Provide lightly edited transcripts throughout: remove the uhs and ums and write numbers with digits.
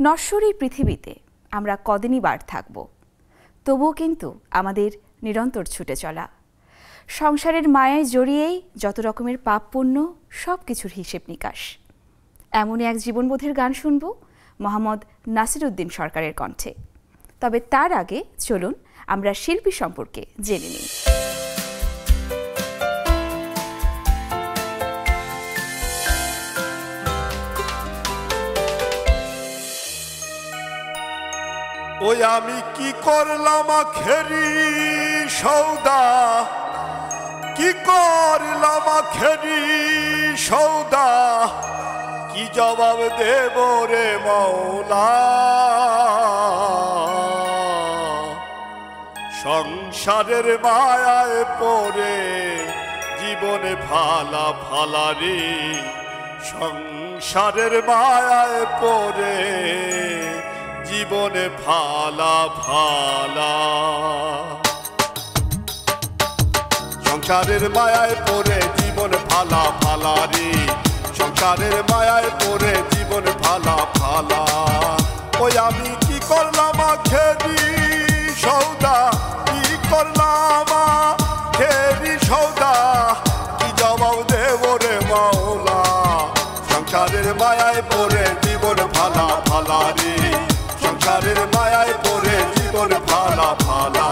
নশ্বর এই পৃথিবীতে আমরা কদিনই বার থাকব, তবুও কিন্তু আমাদের নিরন্তর ছুটে চলা। সংসারের মায়ায় জড়িয়েই যত রকমের পাপ পুণ্য সব কিছুর হিসেব নিকাশ। এমনই এক জীবনবোধের গান শুনব মোহাম্মদ নাসিরউদ্দিন সরকারের কণ্ঠে। তবে তার আগে চলুন আমরা শিল্পী সম্পর্কে জেনে নিই। ওই আমি কি করলাম আখেরি সৌদা, কি করলাম আখেরি সৌদা, কি জবাব দেব রে মওলা। সংসারের মায়ায় পড়ে জীবনে ফালা ফালা রে, সংসারের মায়ায় পড়ে জীবনে ফালা ফালা। সংসারের মায়ায় পড়ে জীবন ফালা ফালা রে, সংসারের মায়ায় পড়ে জীবন ফালা ফালা। ওই আমি কি করলাম আখেরি সৌদা, কি করলাম আখেরি সৌদা, কি জবাব দেব রে মওলা। সংসারের মায়ায় পড়ে জীবন ফালা ফালা রে, সংসারের মায়ায় পড়ে জীবন ফালা ফালা।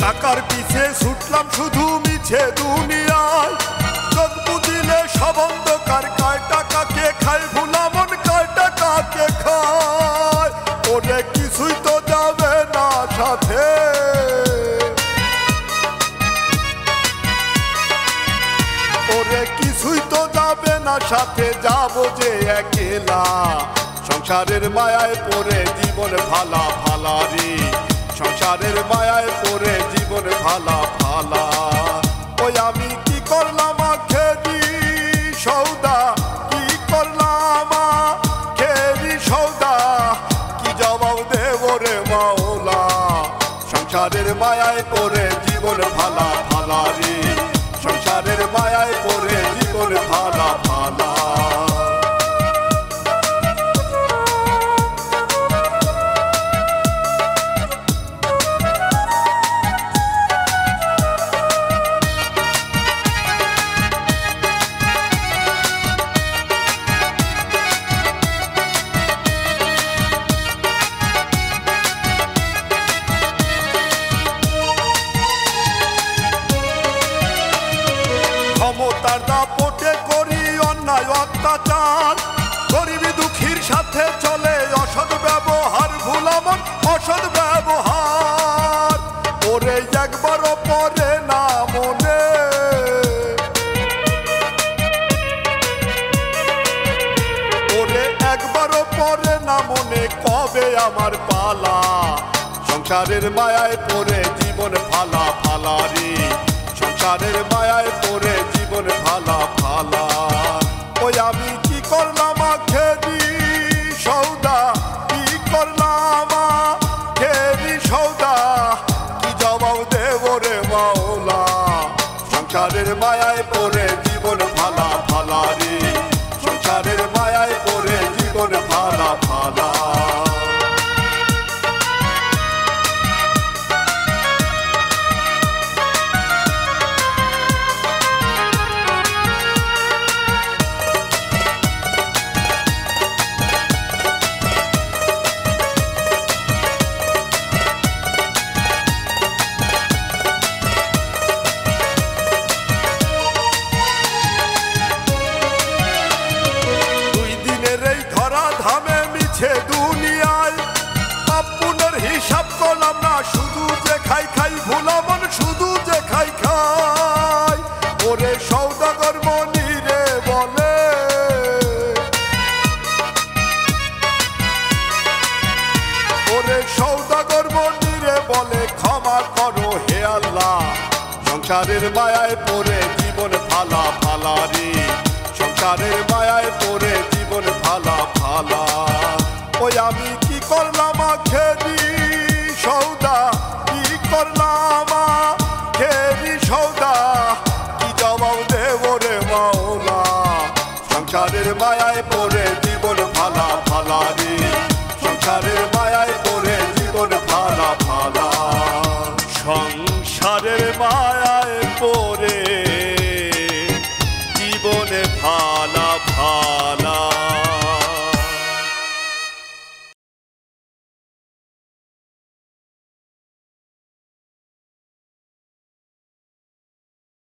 টাকার পিছে ছুটলাম শুধু মিছে দুনিয়ায়, চোখ বুঝিলে সব অন্ধকার। কার টাকাকে খাই ভুলা মন, কার টাকাকে খায়। ওরে কিছুই তো যাবে না সাথে, ওরে কিছুই তো যাবে না সাথে, যাবো যে একলা। সংসারের মায়ায় পড়ে জীবন ফালা ফালা রে, সংসারের মায়ায় পড়ে জীবন ফালা ফালা। ওই আমি কি করলাম আখেরি সৌদা, কি করলাম আখেরি সৌদা, কি জবাব দেব রে মওলা। সংসারের মায়ায় পড়ে জীবন ফালা ফালা রে, সংসারের মায়ায় পড়ে জীবন ফালা ফালা। ক্ষমতার দাপটে করি অন্যায় অত্যাচার, গরিবী দুঃখীর সাথে চলে অসৎ ব্যবহার। ভুলামন অসৎ ব্যবহার, ওরে একবারও পড়ে না মনে, ওরে একবারও পড়ে না মনে, কবে আমার পালা। সংসারের মায়ায় পড়ে জীবন ফালা ফালা রে, সংসারের মায়ায় পড়ে জীবন ফালা ফালা। ওই আমি কি করলাম আখেরি সৌদা, কি করলাম আখেরি সৌদা, কি জবাব দেব রে মওলা। সংসারের মায়ায় পড়ে জীবন ফালা ফালা রে, সংসারের মায়ায় পড়ে জীবন ফালা ফালা। দুনিয়ায় পাপুনের হিসাব করলাম না, শুধু যে খাই খাই ভুলামন, শুধু যে খাই খাই। ওরে সৌদাগর মনি রে বলে, ওরে সৌদাগর মনি রে বলে, বলে ক্ষমা করো হে আল্লাহ। সংসারের মায়ায় পড়ে জীবন ফালা ফালা রে, সংসারের মায়ায় পড়ে জীবন ফালা ফালা। ওই আমি কি করলাম আখেরি সৌদা, কি করলাম আখেরি সৌদা, কি জবাব দেব রে মাওলা। সংসারের মায়ায় পড়ে জীবন ফালা ফালা রে, সংসারের মায়ায় পড়ে জীবন ফালা ফালা। সংসারের মায়ায় পড়ে